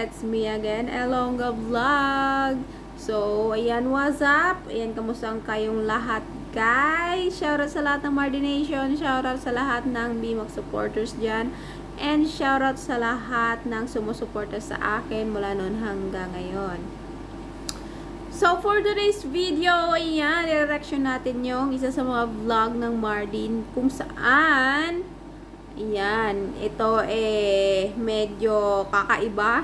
It's me again, Elonga Vlog. So, ayan, what's up? Ayan, kamusta kayong lahat, guys? Shoutout sa lahat ng Mardi Nation. Shoutout sa lahat ng BMAC supporters dyan. And shoutout sa lahat ng sumusuporta sa akin mula noon hanggang ngayon. So, for today's video, ayan, i-reaction natin yung isa sa mga vlog ng Mardin kung saan, ayan, ito medyo kakaiba.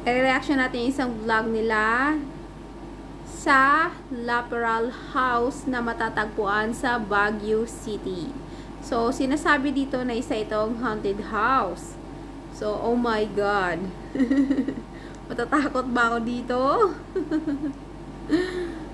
I-reaction natin yung isang vlog nila sa Laperal House na matatagpuan sa Baguio City. So, sinasabi dito na isa itong haunted house. So, oh my God. Matatakot ba ako dito?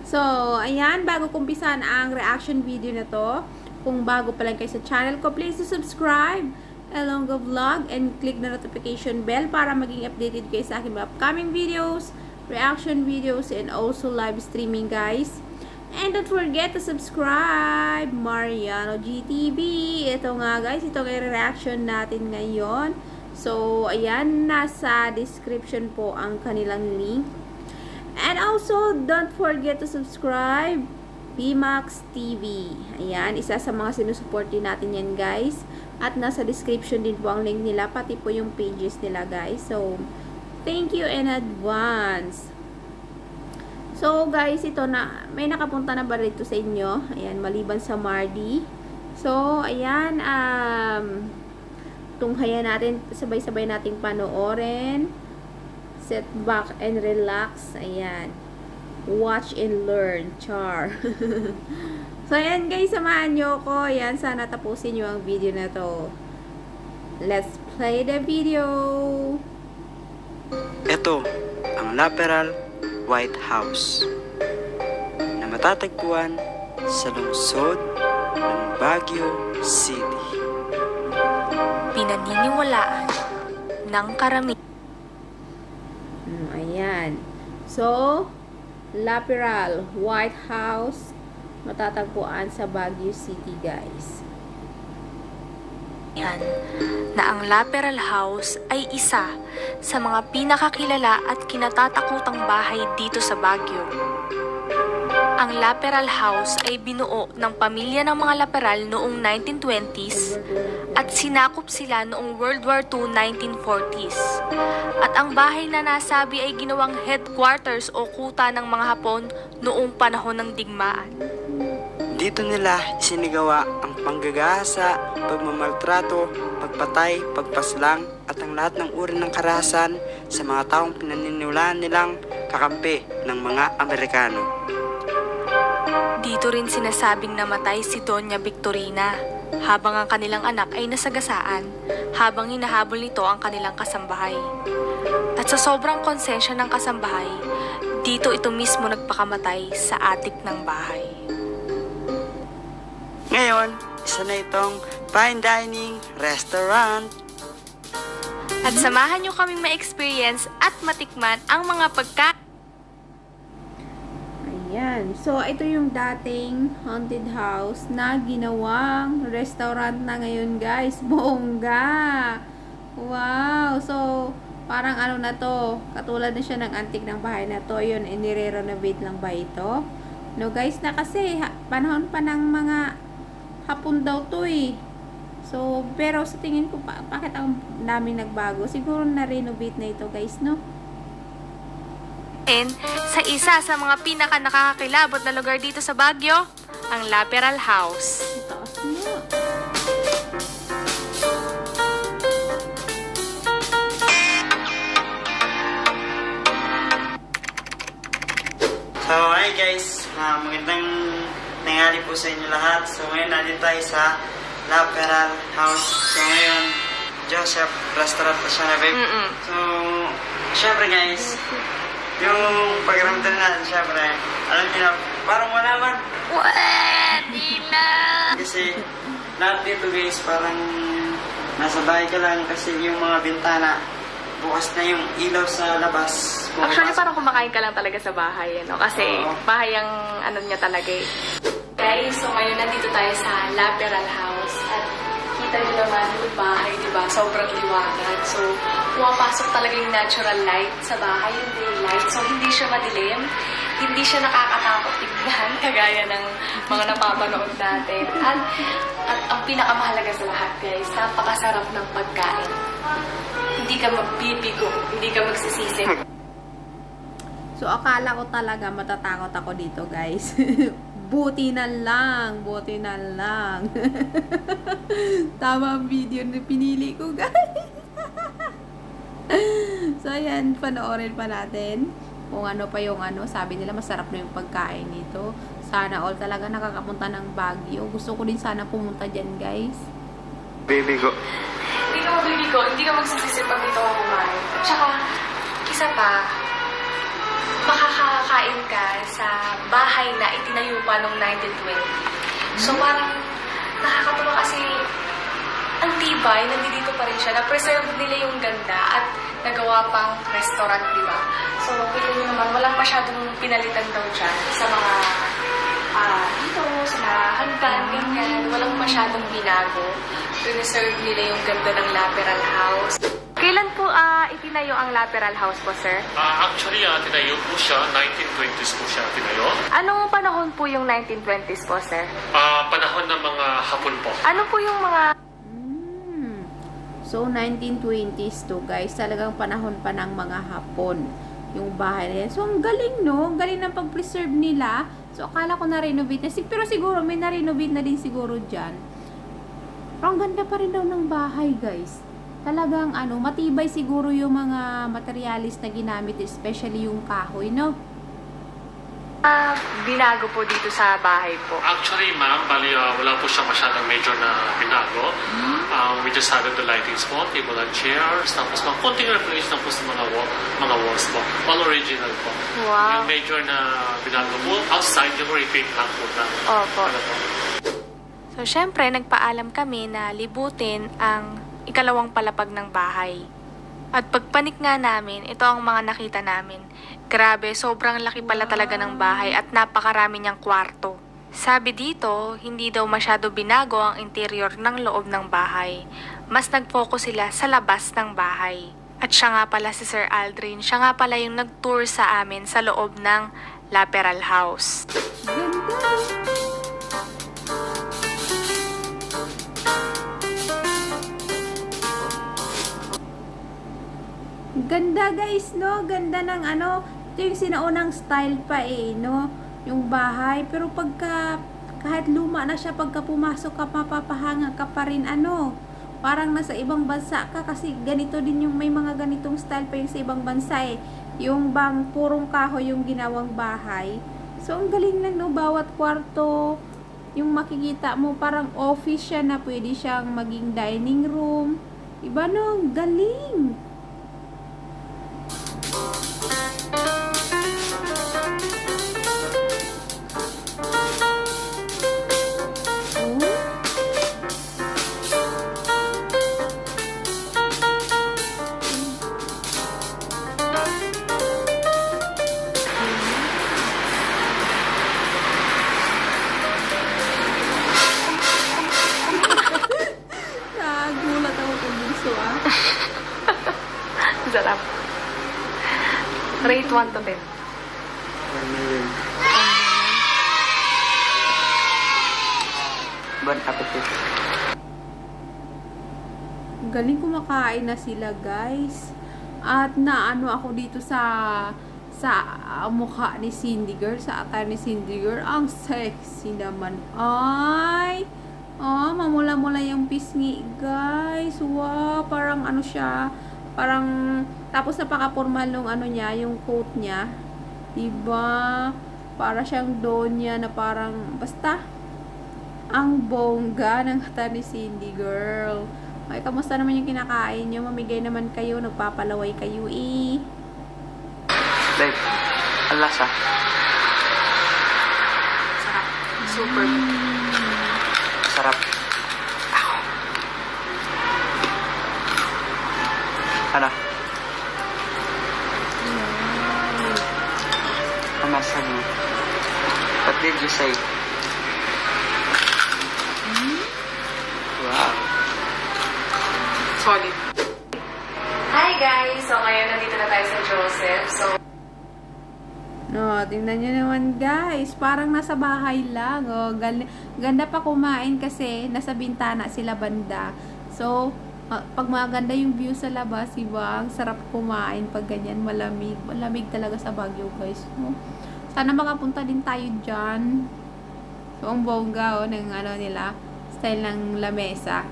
So, ayan, bago kumpisan ang reaction video na to, kung bago pa lang kayo sa channel ko, please subscribe Elonga Vlog and click the notification bell para maging updated kayo sa aking upcoming videos, reaction videos, and also live streaming, guys. And don't forget to subscribe Mariano GTV. Ito nga, guys, ito kay reaction natin ngayon. So, ayan, nasa description po ang kanilang link. And also, don't forget to subscribe BMAX TV. Ayan, isa sa mga sinusuport din natin yan, guys. At nasa description din po ang link nila, pati po yung pages nila, guys. So, thank you in advance. So, guys, ito na, may nakapunta na ba rito sa inyo? Ayan, maliban sa Mardi. So, ayan, tunghayan natin, sabay-sabay nating panoorin. Sit back and relax. Ayan. Watch and learn. Char. So, ayan, guys, samahan nyo ko. Ayan, sana tapusin nyo ang video na to. Let's play the video. Ito ang Laperal White House na matatagpuan sa lungsod ng Baguio City. Pinaniniwalaan ng karamihan. Ayan. So, Laperal White House matatagpuan sa Baguio City, guys. Na ang Laperal House ay isa sa mga pinakakilala at kinatatakutang bahay dito sa Baguio. Ang Laperal House ay binuo ng pamilya ng mga Laperal noong 1920s at sinakop sila noong World War II 1940s. At ang bahay na nasabi ay ginawang headquarters o kuta ng mga Hapon noong panahon ng digmaan. Dito nila isinigawa ang panggagahasa, pagmamaltrato, pagpatay, pagpaslang at ang lahat ng uri ng karahasan sa mga taong pinaniniwalaan nilang kakampi ng mga Amerikano. Dito rin sinasabing namatay si Doña Victorina habang ang kanilang anak ay nasagasaan habang hinahabol nito ang kanilang kasambahay. At sa sobrang konsensya ng kasambahay, dito ito mismo nagpakamatay sa attic ng bahay. Ngayon, isa na itong fine dining restaurant. At samahan nyo kaming ma-experience at matikman ang mga Ayan. So, ito yung dating haunted house na ginawang restaurant na ngayon, guys. Bongga! Wow! So, parang ano na to, katulad na siya ng antik ng bahay na to. Yun, inire-renovate lang ba ito? No, guys, na kasi panahon pa ng mga Hapon daw to eh. So, pero sa tingin ko, bakit ang daming nagbago? Siguro na-renovate na ito, guys, no? sa isa sa mga pinaka-nakakakilabot na lugar dito sa Baguio, ang Laperal House. Taas mo. So, hi guys, magandang nangyari po sa inyo lahat. So, ngayon nandito tayo sa Laperal House. So, ngayon, Joseph Restaurant pa siya na, babe. So, syempre guys, yung pagramdam natin, syempre, alam niyo na, parang wala man. Pwede na! Kasi, lahat dito guys, parang nasa bahay ka lang kasi yung mga bintana, bukas na yung ilaw sa labas. Actually, parang kumakain ka lang talaga sa bahay, ano? Kasi bahay ang ano niya talaga eh. Guys, so ngayon nandito tayo sa Laperal House at Kita niyo naman yung bahay, di ba? Sobrang liwanag. So, pumapasok talaga yung natural light sa bahay, yung daylight. So, hindi siya madilim. Hindi siya nakakatakot tignan, kagaya ng mga napapanood natin. At ang pinakamahalaga sa lahat, guys, napakasarap ng pagkain. Hindi ka magbibigo, hindi ka magsisisi. So, akala ko talaga matatakot ako dito, guys. Buti na lang. Tama ang video na pinili ko, guys. So, ayan, panoorin pa natin kung ano pa yung sabi nila masarap na yung pagkain nito. Sana all talaga nakakapunta ng Baguio. Gusto ko din sana pumunta dyan, guys. Baby ko. Hindi ka mabibigo, hindi ka magsisisi pag dito ka kumain. At saka, isa pa, makakakain ka sa bahay na itinayo pa noong 1920. So, parang nakakatuwa kasi ang tibay, nandito pa rin siya. Na-preserve nila yung ganda at nagawa pang restaurant, di ba? So, kita nyo naman, walang masyadong pinalitan daw dyan sa mga dito, sa mga hagdan, ganyan. Walang masyadong binago. Preserve nila yung ganda ng Laperal House. Kailan po itinayo ang Laperal House po, sir? Actually, tinayo po siya, 1920s po siya tinayo. Anong panahon po yung 1920s po, sir? Panahon ng mga Hapon po. Ano po yung mga... So, 1920s to, guys. Talagang panahon pa ng mga Hapon. Yung bahay na yan. So, ang galing, no? Ang galing ng pag-preserve nila. So, akala ko na-renovate na. Pero siguro, may na-renovate na din siguro dyan. Pero ang ganda pa rin daw ng bahay, guys. Talagang, matibay siguro yung mga materialis na ginamit, especially yung kahoy, no? binago po dito sa bahay po? Actually, ma'am, bali, wala po siya masyadong major na binago. We just added the lighting po, table and chairs, tapos mga konting replacement lang po sa mga walls po. All original po. Wow. Yung major na binago po, outside yung repaint lang po na. Opo. Ano po. So, syempre, nagpaalam kami na libutin ang ikalawang palapag ng bahay. At pagpanik nga namin, ito ang mga nakita namin. Grabe, sobrang laki pala talaga ng bahay at napakarami niyang kwarto. Sabi dito, hindi daw masyado binago ang interior ng loob ng bahay. Mas nag-focus sila sa labas ng bahay. At siya nga pala si Sir Aldrin, siya nga pala yung nag-tour sa amin sa loob ng Laperal House. Ganda guys, no? Ganda ng ito yung sinaunang style pa no? Yung bahay. Pero kahit luma na siya, pagka pumasok ka, mapapahanga ka pa rin, parang nasa ibang bansa ka kasi ganito din yung may mga ganitong style pa yung sa ibang bansa Yung bang purong kahoy yung ginawang bahay. So, ang galing lang, no? Bawat kwarto, yung makikita mo, parang office siya na pwede siyang maging dining room. Iba, no? Galing! Nagulat ako kung gusto Sarap. Rate 1 to 10. 1 million. Bon appetit. Galing kumakain na sila, guys. At ako dito sa mukha ni Cindy Girl, sa attire ni Cindy Girl. Ang sexy naman. Ay! Mamula-mula yung pisngi, guys. Wow, parang siya. Parang, tapos napaka-formal nung niya, yung coat niya. Diba? Para siyang donya na parang, basta, ang bongga ng attire ni Cindy Girl. Ay, kamusta naman yung kinakain nyo? Mamigay naman kayo, nagpapalaway kayo Like, ang lasa. Sarap. Super. Sarap. Ano? Ang lasa mo? What did you say? Wow. Solid. Hi guys! So ngayon nandito na tayo sa Joseph. So, No, tingnan nyo naman guys. Parang nasa bahay lang. Oh, ganda pa kumain kasi nasa bintana sila banda. So, pag maganda yung view sa labas, diba? Ang sarap kumain pag ganyan. Malamig. Malamig talaga sa Baguio guys. No? Sana makapunta din tayo dyan. So, ang bongga ng ano nila. Style ng lamesa.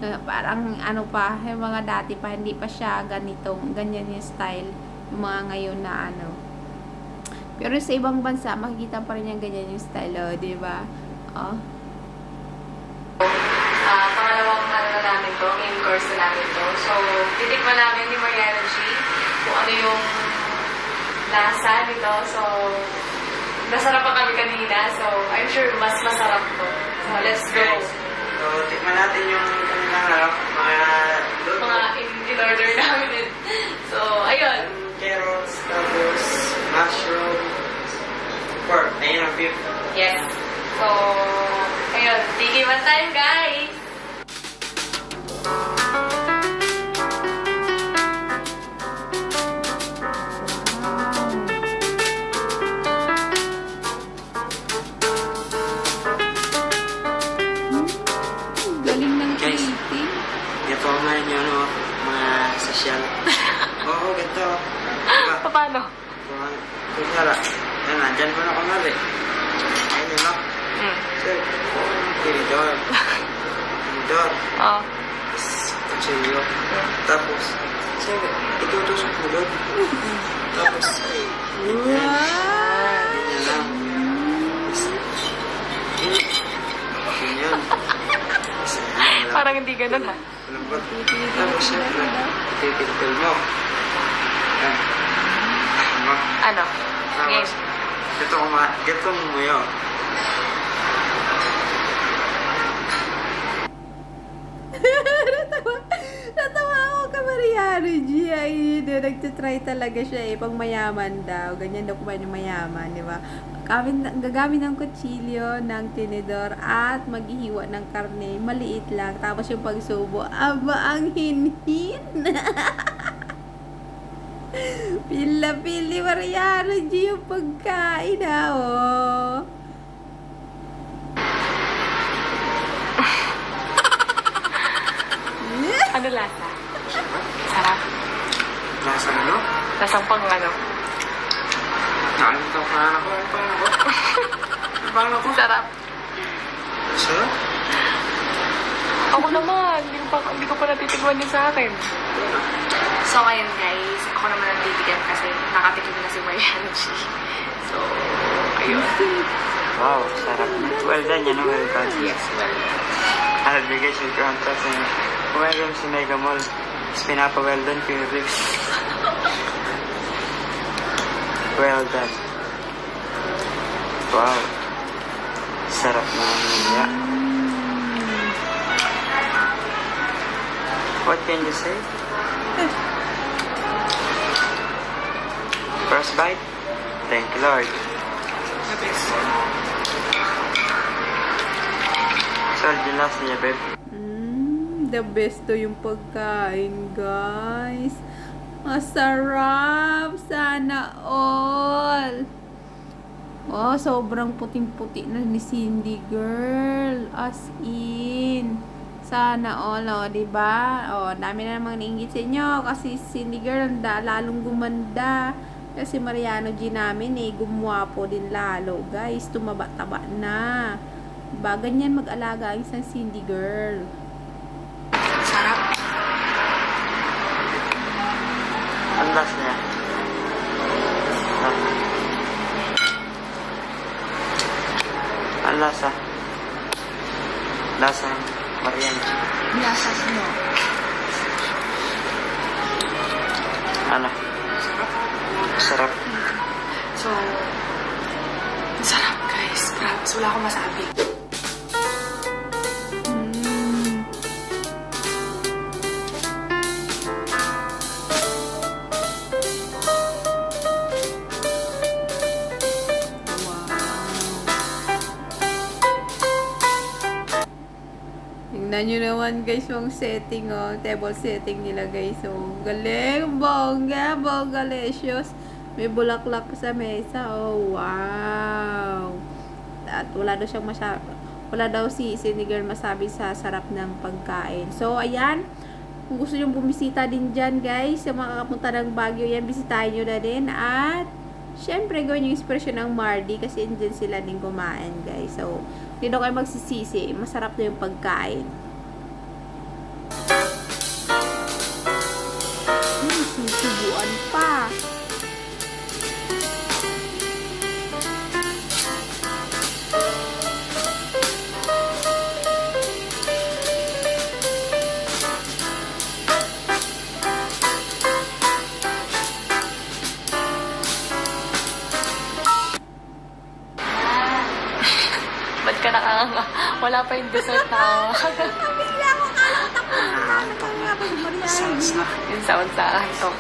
Parang ano pa, yung mga dati pa, hindi pa siya ganyan yung style. Yung mga ngayon na ano. Pero sa ibang bansa, makikita pa rin yung ganyan yung style, oh, di ba? Oh. pangalawang ano na namin to, main course na namin to. So, titikman namin ni Mariana G kung ano yung lasa nito. So, nasarap pa kami kanina. So, I'm sure mas masarap to. So, let's go. So, tikman natin yung kanilang harap, mga luto. Mga in-order namin. So, ayun. Carrots, tapos mushroom, pork. Ayun ang beef. Yes. So, ayun. Tikiman tayo, guys! Galing ng Guys. creating. Ito naman yung ano, mga social. Oo, ganito. Diba? Paano? Kunyara, yan, nandyan mo na kumari. Ayun yun, no? So, tinidor. Tinidor. Oo. Kutsilyo. Tapos, sige, itutusok mo doon. Tapos, ganyan lang. Ganyan. Parang hindi ganun, ha? Lambot. Tapos, syempre, pipilpil mo. Yan. Ano? Ano? Tapos, ito mo yun. Natawa ako ka Mariano G. Ay, nagtitry talaga siya pang mayaman daw. Ganyan daw kumain ng mayaman, di ba? Gagamit ng kutsilyo, ng tinidor, at maghihiwa ng karne. Maliit lang. Tapos yung pagsubo, aba, ang hinhin. Pila-pili Mariano G yung pagkain, ha, oh. Ano lasa? Sarap. Nasa ano? Lasang pang ano? Nakalimutan ko na ako. Paano ko? Sarap. Sarap? Ako naman. Hindi ko pa natitigman din sa akin. So, ngayon guys, ako naman ang titigan kasi nakatikim na si Mariana G. So, ayun. Wow, sarap na. Well done, yan ang well done. Yes, well. Bigay siya ko ang tas na kumain si Mega Mall. Tapos pinapa-well done ko yung ribs. Well done. Wow. Sarap na niya. What can you say? First bite? Thank you, Lord. The best. Solid yung last niya, babe. The best to yung pagkain, guys. Masarap. Sana all. Oh, sobrang puting-puti na ni Cindy, girl. As in. Sana all, oh, diba? Oh, dami na namang nainggit sa inyo. Kasi Cindy, girl, lalong gumanda. Kasi Mariano G namin, gumwapo din lalo. Guys, tumaba-taba na. Diba? Ganyan mag-alaga ang isang Cindy, girl. Sarap. Ang last niya. Ang lasa. Lasa Mariana. Lasa sino? Ano? Sarap. So, sarap guys. Grabe. Wala akong masabi. Tingnan Tingnan nyo naman guys yung setting, oh. Table setting nila guys. So, galing. Bongga. Bonggalicious. May bulaklak sa mesa. Oh, wow. At wala daw si girl masabi sa sarap ng pagkain. So, ayan. Kung gusto nyo bumisita din dyan guys, sa mga kapunta ng Baguio, yan, bisitahin nyo na din. At, syempre, gawin yung inspirasyon ng Mardi kasi dyan sila din kumain guys. So, hindi daw kayo magsisisi. Masarap na yung pagkain. Susubuan pa. Ba't ka nakanganga? Wala pa yung dessert na Bigla ako akala ko tapos na. Nakangapag Sounds na. yung sound sa akin to.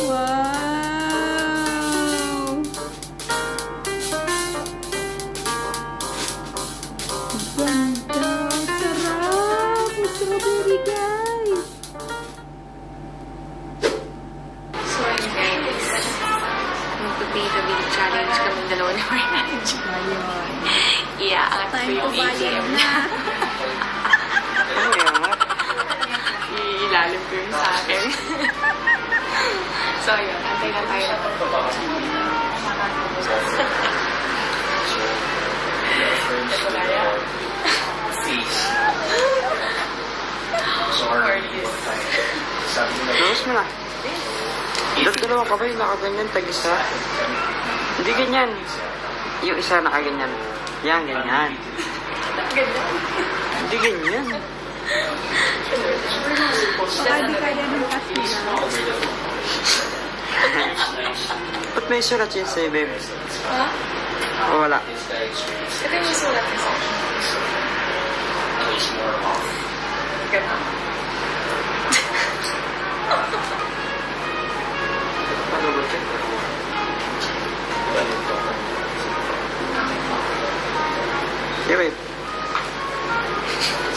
Wow! Ganda! Sarap! May strawberry guys! So, yun guys. Mag-pay the big challenge kami dalawa ni Marnage. Ayun. Iaangat ko Time to yung bayad ATM na. Ano yung nga? Ilalim ko yung sa akin. So, yun. Antay na tayo. Lawis mo na. Dalawa ka ba yung nakaganyan, tag-isa? Hindi ganyan. Yung isa nakaganyan. Yan, ganyan. Hindi ganyan. Baka di kaya ng kasi na. Ba't may sulat yun sa'yo, babe? Ha? O wala? Ito yung sulat ko sa akin. Ganun. Ano ba ito? Yeah, babe.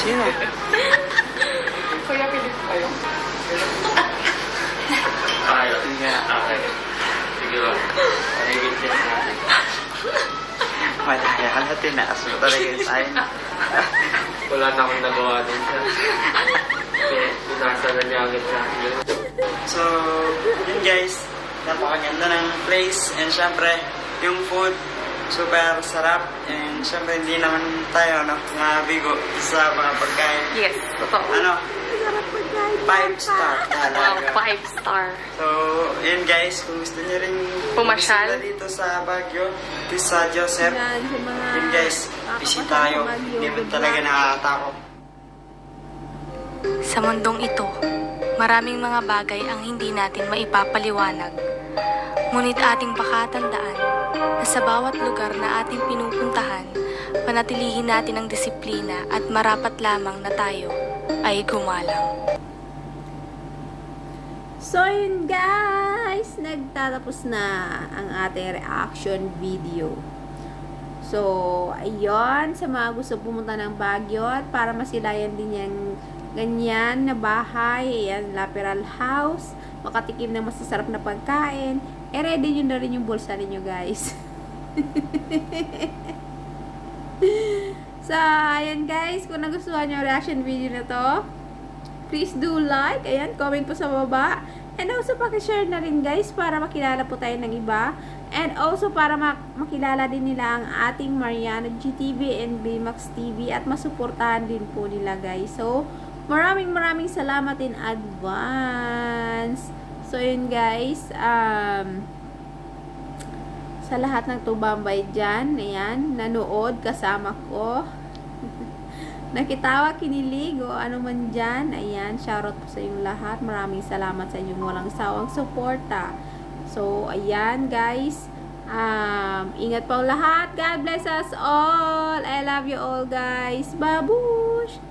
Sige na. Kuya, pilit kayo. Sige na. Madaya ka na, tinaas mo talaga yung sign. Wala na akong nagawa din siya. Pinasa na niya agad sa akin. So, yun guys, napakaganda ng place and syempre, yung food, super sarap and syempre hindi naman tayo nabigo sa mga pagkain. Yes, totoo. Ano, Sarap pagkain. 5-star Wow, talaga. 5-star. So, yun guys, kung gusto niyo rin Pumasyal? bumisita dito sa Baguio, dito sa Joseph, Yan, sa mga yun guys, bisita tayo. Hindi mo talaga nakakatakot. Sa mundong ito, maraming mga bagay ang hindi natin maipapaliwanag. Ngunit ating pakatandaan na sa bawat lugar na ating pinupuntahan, panatilihin natin ang disiplina at marapat lamang na tayo ay gumalang. So, yun guys, nagtatapos na ang ating reaction video. So, ayun, sa mga gusto pumunta ng Baguio at para masilayan din yung ganyan na bahay, ayan, Laperal House, makatikim ng masasarap na pagkain, ready nyo na rin yung bulsa ninyo guys. So, ayan guys, kung nagustuhan nyo ang reaction video na to, please do like, ayan, comment po sa baba, and also pakishare na rin guys para makilala po tayo ng iba, and also para makilala din nila ang ating Mariana GTV and BMAX TV at masuportahan din po nila guys. So, maraming salamat in advance. So, yun guys, sa lahat ng tubambay dyan, ayan, nanood kasama ko. Nakitawa, kinilig, o ano man dyan, ayan, shoutout po sa inyong lahat. Maraming salamat sa inyong walang sawang suporta. So, ayan guys, ingat po lahat. God bless us all. I love you all guys. Babush!